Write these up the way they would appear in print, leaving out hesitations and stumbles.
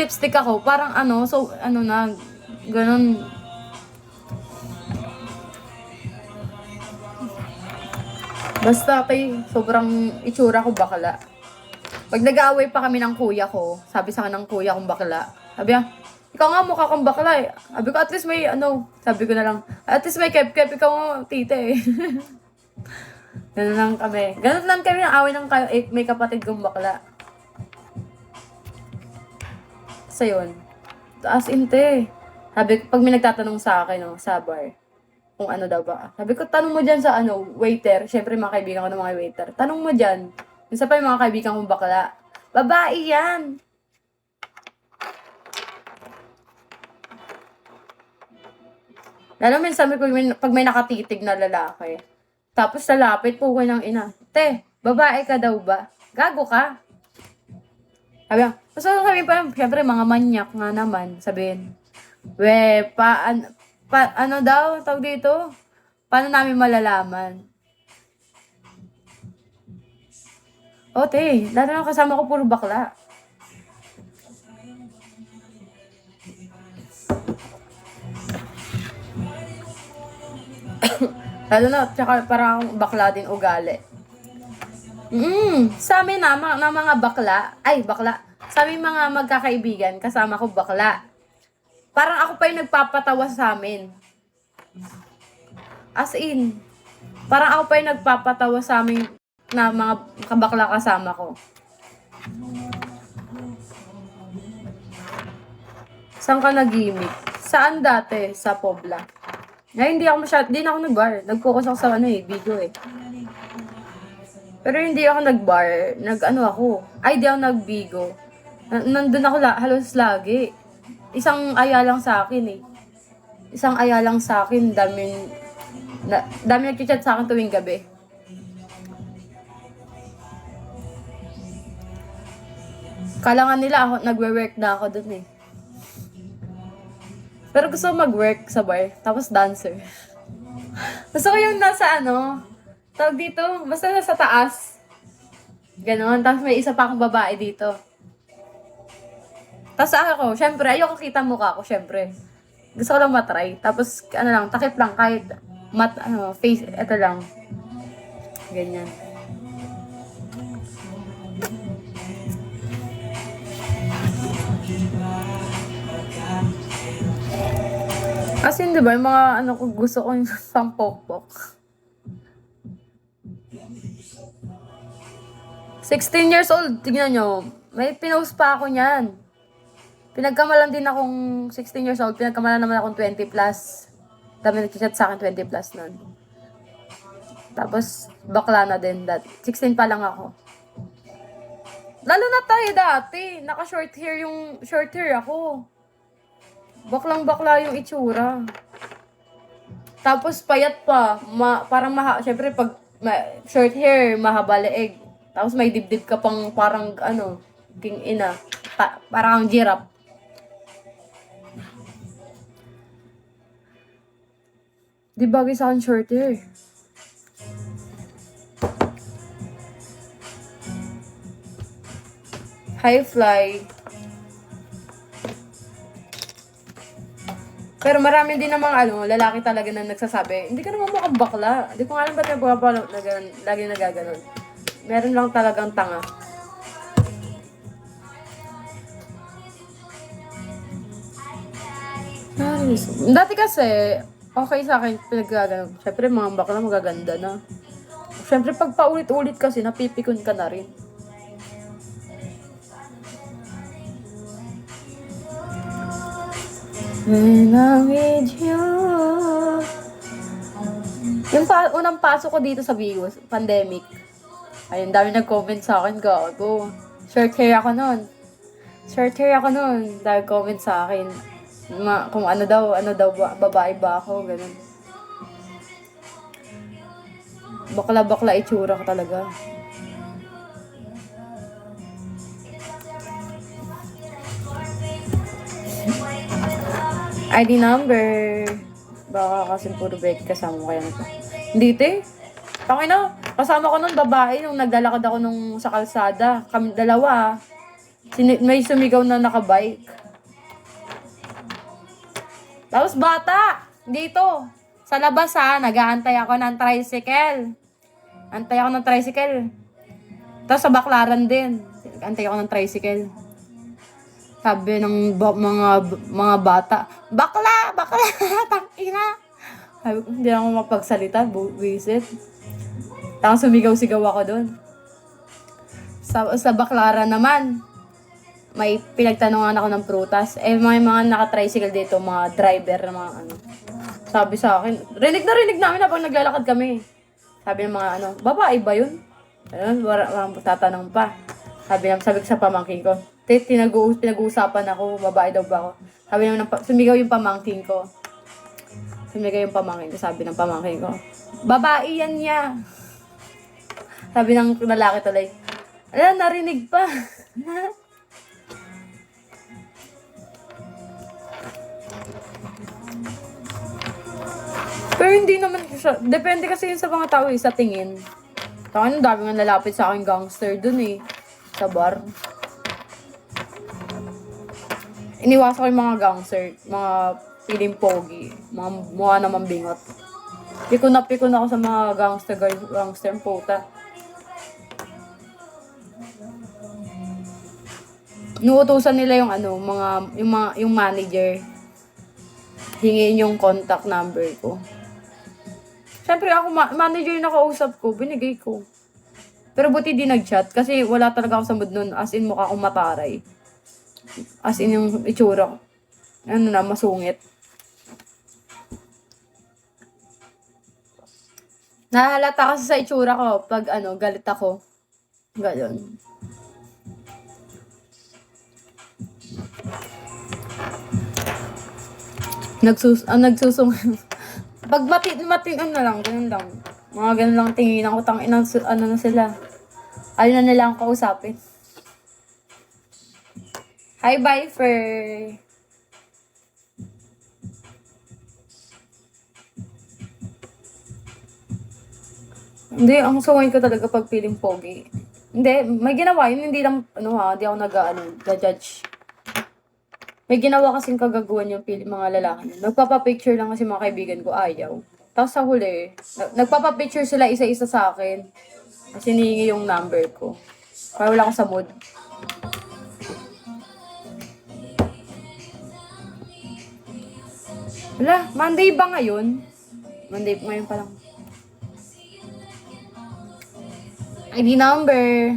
nag-lipstick ako, parang ano, so, ano na, ganun. Basta kay sobrang itsura ko bakla. Pag nag-aaway pa kami ng kuya ko, sabi sa akin ng kuya kong bakla, sabi niya, ikaw nga mukha kang bakla eh. Sabi ko, at least may ano, sabi ko na lang, at least may kep-kep, ikaw nga tita eh. Ganun lang kami. Ganun lang kami ng away ng may kapatid kong bakla. Sa yun. As in, te. Sabi, pag may nagtatanong sa akin, no, sa bar, kung ano daw ba. Sabi ko, tanong mo dyan sa ano, waiter. Siyempre, mga kaibigan ko ng mga waiter. Tanong mo dyan. Isa pa yung mga kaibigan kong bakla. Babae yan! Lalo minsan, pag may nakatitig na lalaki. Tapos lalapit po ko ng ina. Te, babae ka daw ba? Gago ka. Sabi niya, so sabi pa, syempre mga manyak nga naman, sabihin. We, ano daw, tawag dito? Paano namin malalaman? O, te, lalo na kasama ko puro bakla. Lalo na, tsaka parang bakla din ugali. Sa amin na mga bakla, sa amin mga magkakaibigan, kasama ko bakla. Parang ako pa yung nagpapatawa sa amin. As in, parang ako pa yung nagpapatawa sa amin na mga kabakla kasama ko. Saan ka nag-gimmick? Saan dati? Sa Pobla. Ngayon hindi na ako nag-bar. Nag-focus ako sa video eh. Pero hindi ako nag-bar. Nag-ano ako. Ay, di ako nag-bigo. Nandun ako halos lagi. Isang aya lang sa akin eh. Dami nag-chat sa akin tuwing gabi. Kala nga nila ako, nagwe-work na ako dun eh. Pero gusto ko mag-work sa bar, tapos dancer. Gusto ko yung nasa tawag dito, basta nasa taas. Ganon, tapos may isa pa akong babae dito. Tapos ako, syempre, ayoko kita mukha ko, syempre. Gusto ko lang matry. Tapos, takip lang, kahit face, eto lang. Ganyan. As in, diba, yung mga gusto ko yung pang-pok-pok. 16 years old, tignan nyo. May pinost pa ako niyan. Pinagkamalan din akong 16 years old. Pinagkamalan naman akong 20 plus. Dami nag-chat sa akin 20 plus nun. Tapos, bakla na din. 16 pa lang ako. Lalo na tayo dati. Naka-short hair ako. Baklang-bakla yung itsura. Tapos, payat pa. Parang syempre, pag short hair, mahaba leeg. Tapos, may dibdib ka pang parang, king ina. Parang giraffe. Di bagay sa akin short hair. High fly. Pero marami din namang lalaki talaga na nagsasabi, hindi ka naman mukhang bakla. Hindi ko nga alam ba't lagi nagaganon. Meron lang talagang tanga. Dati kasi, okay sa akin pinagaganon. Siyempre mga bakla magaganda na. Siyempre pag paulit-ulit kasi, napipikon ka na rin. When I'm with you. Yung unang pasok ko dito sa Bigos, pandemic. Ayun, dami nag-comment sa akin, gago. Short hair ako nun. Dahil comment sa akin. Kung ano daw ba, babae ba ako, ganun. Bakla-bakla itsura ko talaga. ID number. Baka kasi puro break kasama ko kaya na to. Hindi, te. Kasama ko nun babae nung naglalakad ako sa kalsada. Kami dalawa. May sumigaw na nakabike. Tapos bata, dito, sa labas nag-aantay ako ng tricycle. Antay ako ng tricycle. Tapos sa Baclaran din, antay ako ng tricycle. Sabi ng mga bata, bakla, tangina. Sabi ko, hindi ako mapagsalita, visit. Tapos sumigaw-sigaw ako doon. Sa Baclaran naman, may pinagtanungan ako ng prutas. May mga naka-tricycle dito, mga driver, mga ano. Sabi sa akin, rinig namin habang naglalakad kami. Sabi ng mga babae ba yun? Ayun, walang tatanong pa. Sabi ko sa pamangkin ko, pinag-uusapan ako, babae daw ba ako? Sabi naman, sumigaw yung pamangkin ko. Sabi ng pamangkin ko, babae yan niya. Sabi ng lalaki tuloy, narinig pa. Pero hindi naman siya, depende kasi yun sa mga tao sa tingin. Ang dami nga nalapit sa akin gangster dun sa bar. Iniwasan ko yung mga gangster, mga piling pogi, mga mukha naman bingot. Pikon ako sa mga gangster puta. Nuutusan nila yung manager. Hingin yung contact number ko. Siyempre ako, manager yung nakausap ko, binigay ko. Pero buti di nag-chat kasi wala talaga ako sa mood nun. As in, mukha akong mataray. As in, yung itsura ko. Masungit. Nahalata kasi sa itsura ko pag galit ako. Gayon. Nagsusung. Pag ganun lang. Mga ganun lang tinginan ko, na sila. Ayun na nila ang kausapin. Hi, Bifer. Hindi, ang sungay ko talaga pag feeling pogi. Hindi, may ginawa yun, hindi lang, hindi ako nag-judge. May ginawa kasing kagaguhan yung mga lalaki. Nagpapapicture lang kasi mga kaibigan ko, ayaw. Tapos sa huli, nagpapapicture sila isa-isa sa akin. Kasi hinihingi yung number ko. Kaya wala akong sa mood. Wala, Monday ba ngayon? Monday ngayon pa lang. ID number.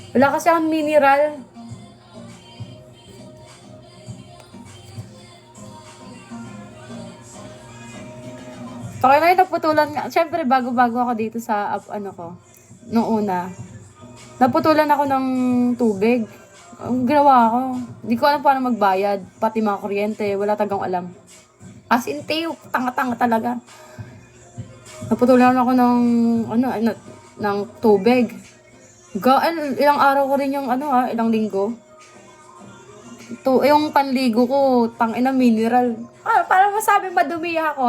Wala kasi akong mineral. Okay na yung naputulan nga. Siyempre, bago-bago ako dito sa nung una. Naputulan ako ng tubig. Ang ginawa ko, hindi ko alam paano magbayad. Pati mga kuryente, wala tagang alam. As in, tanga-tanga talaga. Naputulan ako ng tubig. Ilang araw ko rin yung ilang linggo. Yung panligo ko, tangina mineral. Parang masabi madumi ako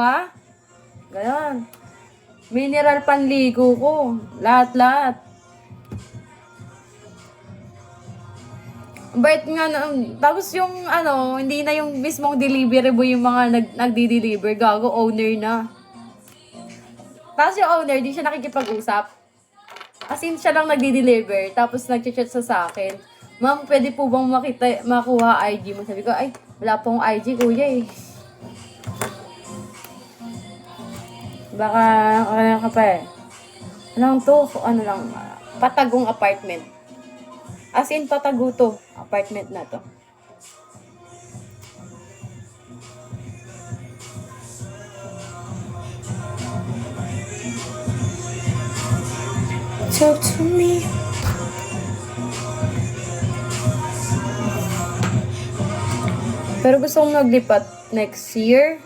Ganon. Mineral panligo ko. Lahat. Bait nga tapos yung hindi na yung mismong delivery boy yung mga nagdi-deliver. Gago, owner na. Tapos yung owner, di siya nakikipag-usap. As in, siya lang nagdi-deliver, tapos nag-chat sa akin. Ma'am, pwede po bang makuha IG mo? Sabi ko, ay, wala pong IG, kuya Baka, ka pa patagong apartment. As in, patago to, apartment na to. Talk to me. Pero gusto kong naglipat next year.